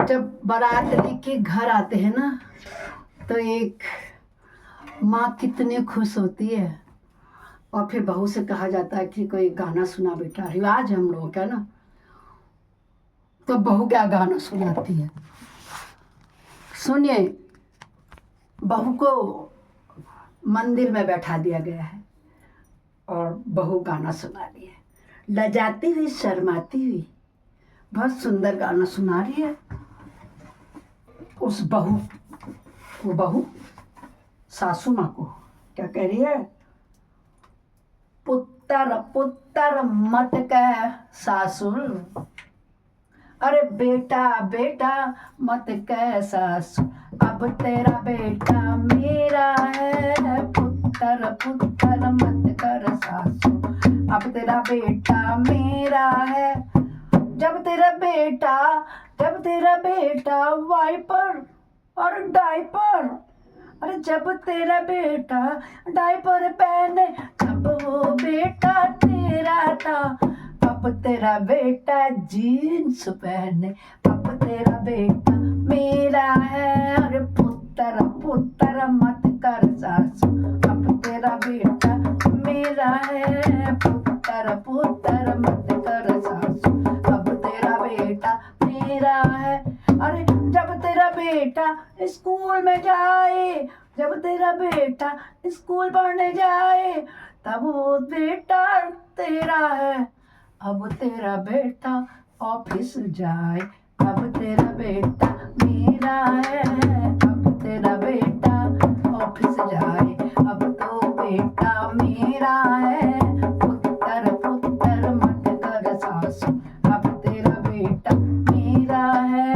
जब बारात लेके घर आते हैं ना, तो एक माँ कितनी खुश होती है। और फिर बहू से कहा जाता है कि कोई गाना सुना बेटा, रिवाज है हम लोगों का ना। तो बहू क्या गाना सुनाती है, सुनिए। बहू को मंदिर में बैठा दिया गया है और बहू गाना सुना रही है, लजाती हुई शर्माती हुई, बहुत सुंदर गाना सुना रही है। उस बहू वो बहू सासू माँ को क्या कह रही है, पुत्र पुत्र मत कह सासुर, अरे बेटा बेटा मत कह सासु, अब तेरा बेटा मेरा है, पुत्र पुत्र मत कर सासु, अब तेरा बेटा मेरा है। जब तेरा बेटा वाइपर और डायपर, अरे जब तेरा बेटा डायपर पहने तब वो बेटा तेरा था, अब तेरा बेटा जीन्स पहने अब तेरा बेटा मेरा है। अरे पुत्र पुत्र मत कर सासु, अब तेरा बेटा मेरा है, पुत्र पुत्र मत कर सासु, अब तेरा बेटा मेरा है। अरे जब तेरा बेटा स्कूल में जाए, जब तेरा बेटा स्कूल पढ़ने जाए, तब वो बेटा तेरा है, अब तेरा बेटा ऑफिस जाए, अब तेरा बेटा मेरा है, अब तेरा बेटा ऑफिस जाए, अब तो बेटा मेरा है, पुत्र पुत्र मत कर सासु, अब तेरा बेटा मेरा है।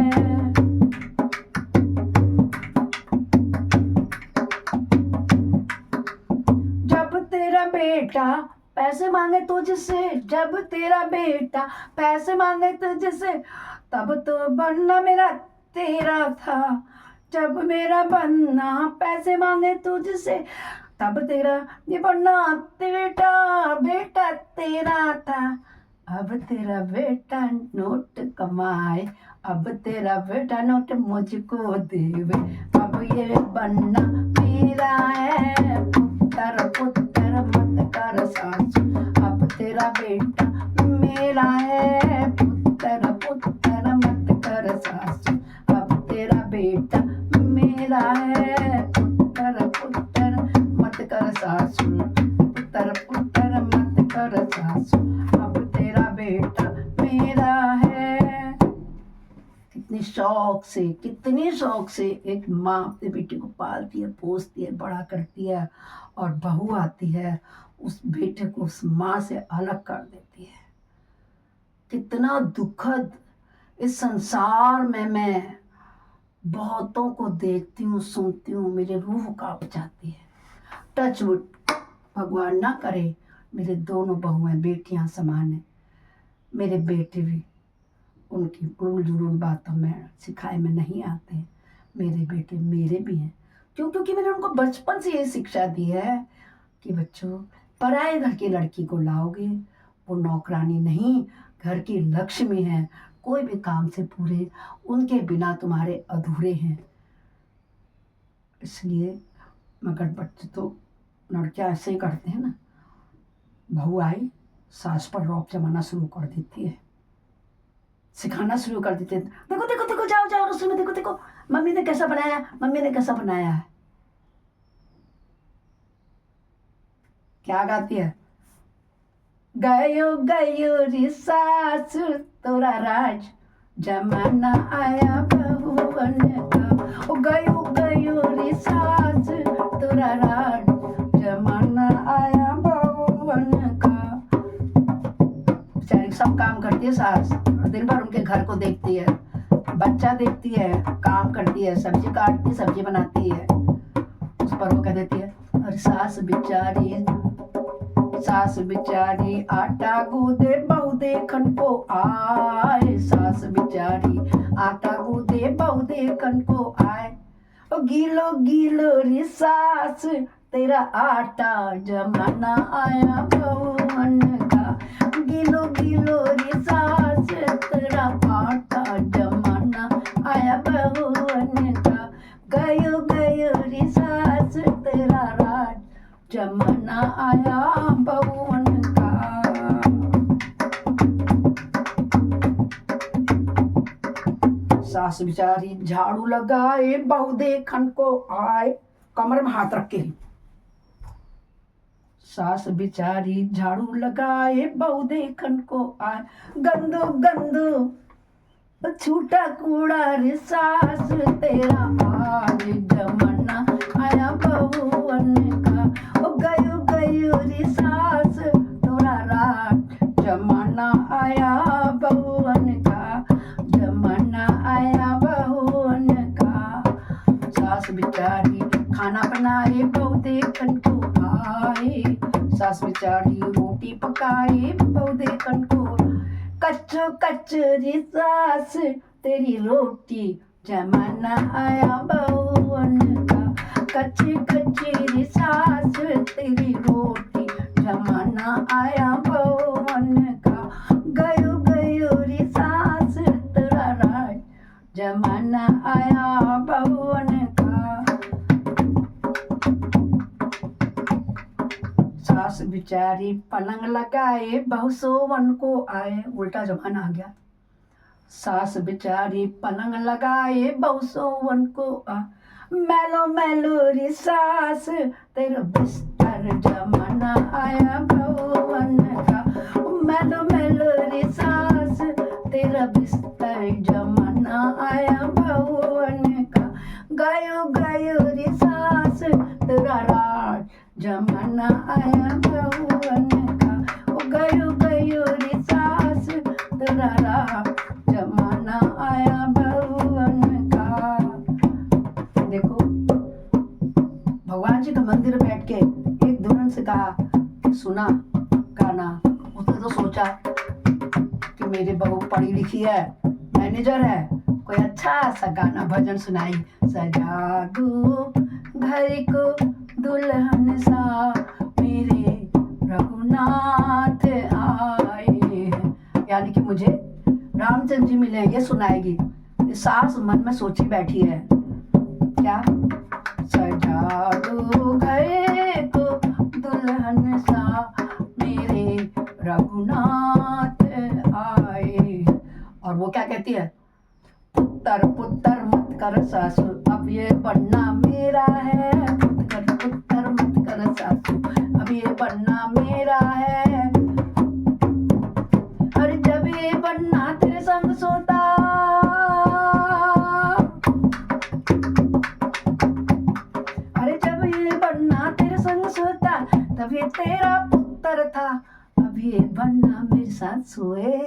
जब तेरा बेटा पैसे मांगे तुझसे, जब तेरा बेटा पैसे मांगे तुझसे, तब तो बनना मेरा तेरा था, जब मेरा बनना पैसे मांगे तुझसे, तब तेरा ये बनना बेटा बेटा तेरा था, अब तेरा बेटा नोट कमाए, अब तेरा बेटा नोट मुझको देवे, अब ये बनना मेरा है, पुत्र पुत्र मत कर सासु, अब तेरा बेटा मेरा है, पुत्र पुत्र मत कर सासु, अब तेरा बेटा मेरा है, पुत्र पुत्र मत कर सासु, पुत्र पुत्र मत कर सासु, अब तेरा बेटा मेरा है। कितनी शौक से एक माँ अपने बेटे को पालती है, पोसती है, बड़ा करती है, और बहू आती है उस बेटे को उस माँ से अलग कर देती है। कितना दुखद। इस संसार में मैं बहुतों को देखती हूँ, सुनती हूँ, मेरे रूह कांप जाती है। टचवुड, भगवान ना करे मेरे दोनों बहुएं बेटियां समान है, मेरे बेटे भी उनकी उड़ूल जुड़ूल बातों में सिखाए में नहीं आते, मेरे बेटे मेरे भी हैं। क्योंकि मैंने उनको बचपन से ये शिक्षा दी है कि बच्चों, पराए घर की लड़की को लाओगे, वो नौकरानी नहीं, घर की लक्ष्मी है, कोई भी काम से पूरे, उनके बिना तुम्हारे अधूरे हैं। इसलिए मगर बच्चे तो लड़कियां ऐसे ही करते हैं ना, बहू आई सास पर रौब जमाना शुरू कर देती है, सिखाना शुरू कर देते हैं, देखो देखो देखो, जाओ जाओ रसोई में, देखो देखो मम्मी ने कैसा बनाया, मम्मी ने कैसा बनाया है। क्या गाती है, गयो गयो रे सासु तोरा राज जमाना आया बहुवन का, ओ गयो गयो रे सासु तोरा राज जमाना आया बहुवन का। बेचारी सब काम करती है सास, और दिन भर उनके घर को देखती है, बच्चा देखती है, काम करती है, सब्जी काटती, सब्जी बनाती है। उस पर वो कह देती है, अरे सास बिचारी आटा गूदे बहू देखन को आए, सास बिचारी आटा गूदे बहू देखन को आए, ओ गीलो गीलो रे सास तेरा आटा जमाना आया बहुवन का, गीलो गीलो रे सास तेरा आटा जमाना आया सास बेचारी झाड़ू लगाए बहू देखन को आए, कमर में हाथ रख के। सास बेचारी झाड़ू लगाए बहू देखन को आए, गंदू गंदू छूटा कूड़ा रे सास तेरा आज जमाना आया बहुवन का। ओ गयो गयो रे सास तोरा राज जमाना आया बहुवन का, जमाना आया बहुवन का। सास बेचारी खाना बनाए बहू देखन को आए, सास बेचारी रोटी पकाए बहू देखन को। कच्चो कचरी सास तेरी रोटी जमाना आया बहुवन का, कच्ची कचरी सास तेरी रोटी जमाना आया बहुवन का। गयो गयो रे सास तेरा राज जमाना आया बहुवन का। सास बेचारी पलंग लगाए बहू सोवन को आए, उल्टा जमाना आ गया। सास बेचारी पलंग लगाए बहू सोवन को आ, मैलो मैलो रे सास तेरा बिस्तर जमाना आया बहुवन का। मैलो मैलो रे सास तेरा बिस्तर जमाना आया बहुवन का। गयो गयो रे सास तेरा राज जमाना आया बहुवन का। ओ गयो गयो रे सास तेरा राज जमाना आया बहुवन का। देखो भगवान जी का मंदिर बैठ के एक दुल्हन से कहा, सुना गाना, उसने तो सोचा कि मेरी बहू पढ़ी लिखी है, मैनेजर है, कोई अच्छा सा गाना भजन सुनाई। सजा दो घर को दुल्हन सा मेरे रघुनाथ आए, यानी कि मुझे रामचंद्र जी मिले, ये सुनाएगी। सास मन में सोची बैठी है क्या, सजा दो घर को दुल्हन सा मेरे रघुनाथ आए। और वो क्या कहती है, पुत्र पुत्र मत कर सासू अब ये बनना मेरा है, पुत्र पुत्र मत कर सासू अब ये बनना मेरा है। अरे जब ये बनना तेरे संग सोता, अरे जब ये बनना तेरे संग सोता तब ये तेरा पुत्र था, अब ये बनना मेरे साथ सोए।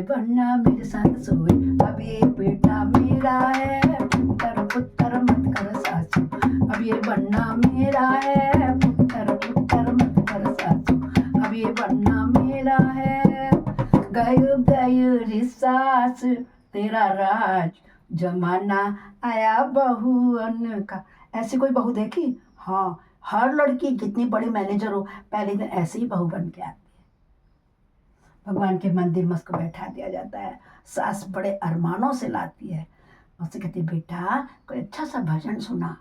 बनना मेरे साथ सोए, अब ये बेटा मेरा है, पुत्र पुत्र मत कर सासू अब ये बनना मेरा है, पुत्र पुत्र मत कर सासू अब ये बनना मेरा है। गयो गयो रे सास तेरा राज जमाना आया बहुवन का। ऐसी कोई बहू देखी? हाँ, हर लड़की जितनी बड़ी मैनेजर हो पहले दिन ऐसे ही बहू बन के आती है। भगवान के मंदिर में उसको बैठा दिया जाता है, सास बड़े अरमानों से लाती है, उससे कहती बेटा कोई अच्छा सा भजन सुना।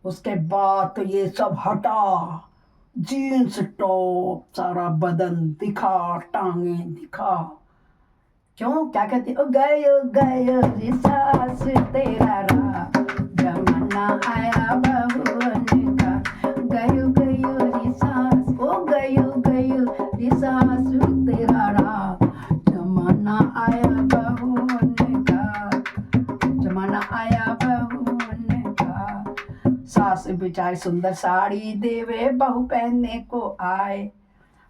उसके बाद तो ये सब हटा, जीन्स टॉप, सारा बदन दिखा, टांगे दिखा। क्यों, क्या कहती, ओ गयो गयो रे सास तेरा राज जमाना आया बहुवन का। गयो गयो रे सास, ओ गयो गयो रे सास तेरा राज जमाना आया बहुवन का, जमाना आया बहुवन का। सास बेचारी सुंदर साड़ी देवे बहू पहनने को आए,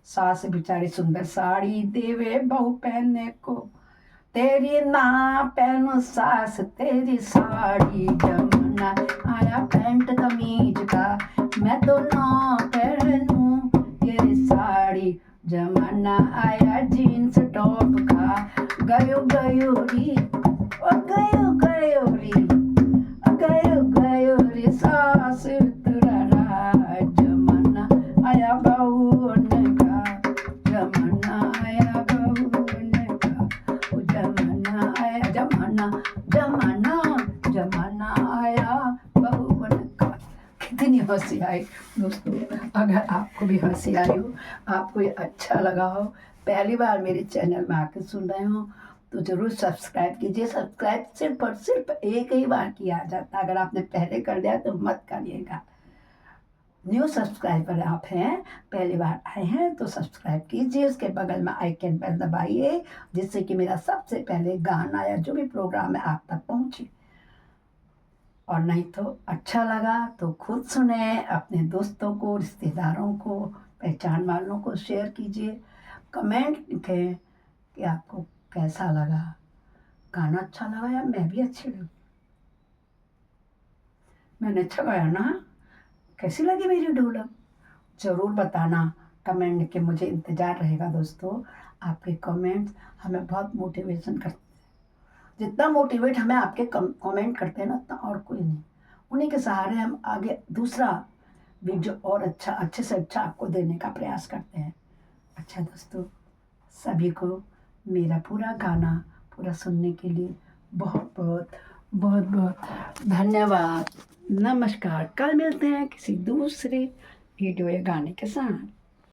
सास बेचारी सुंदर साड़ी देवे बहू पहनने को। तेरी ना पहनो सास तेरी साड़ी जमाना आया पैंट कमीज का, मैं तो ना पहनूं ये साड़ी जमाना आया जीन्स टॉप का। गयो गयो री, ओ गयो गयो री, गयो गयो री सास तेरा राज जमाना आया बहुवन का, जमाना आया बहुवन का। जमाना आया, जमाना जमाना जमाना आया बहुवन का। कितनी हंसी आई। दोस्तों अगर आपको भी हंसी आई हो, आपको ये अच्छा लगा हो, पहली बार मेरे चैनल में आकर सुन रहे हो तो ज़रूर सब्सक्राइब कीजिए। सब्सक्राइब सिर्फ और सिर्फ एक ही बार किया जाता है, अगर आपने पहले कर दिया तो मत करिएगा। न्यू सब्सक्राइबर आप हैं, पहली बार आए हैं तो सब्सक्राइब कीजिए, उसके बगल में आइकन बेल दबाइए जिससे कि मेरा सबसे पहले गाना या जो भी प्रोग्राम है आप तक पहुँचे। और नहीं तो अच्छा लगा तो खुद सुने, अपने दोस्तों को, रिश्तेदारों को, पहचान वालों को शेयर कीजिए। कमेंट लिखें कि आपको कैसा लगा, गाना अच्छा लगा या मैं भी अच्छी लगी, मैंने अच्छा गाया ना, कैसी लगी मेरी ढोलक, ज़रूर बताना कमेंट लिख के। मुझे इंतज़ार रहेगा दोस्तों, आपके कमेंट्स हमें बहुत मोटिवेशन करते हैं। जितना मोटिवेट हमें आपके कमेंट करते हैं ना, उतना और कोई नहीं। उन्हीं के सहारे हम आगे दूसरा वीडियो और अच्छा, अच्छे से अच्छा आपको देने का प्रयास करते हैं। अच्छा दोस्तों, सभी को मेरा पूरा गाना पूरा सुनने के लिए बहुत बहुत बहुत बहुत धन्यवाद। नमस्कार। कल मिलते हैं किसी दूसरे वीडियो या गाने के साथ।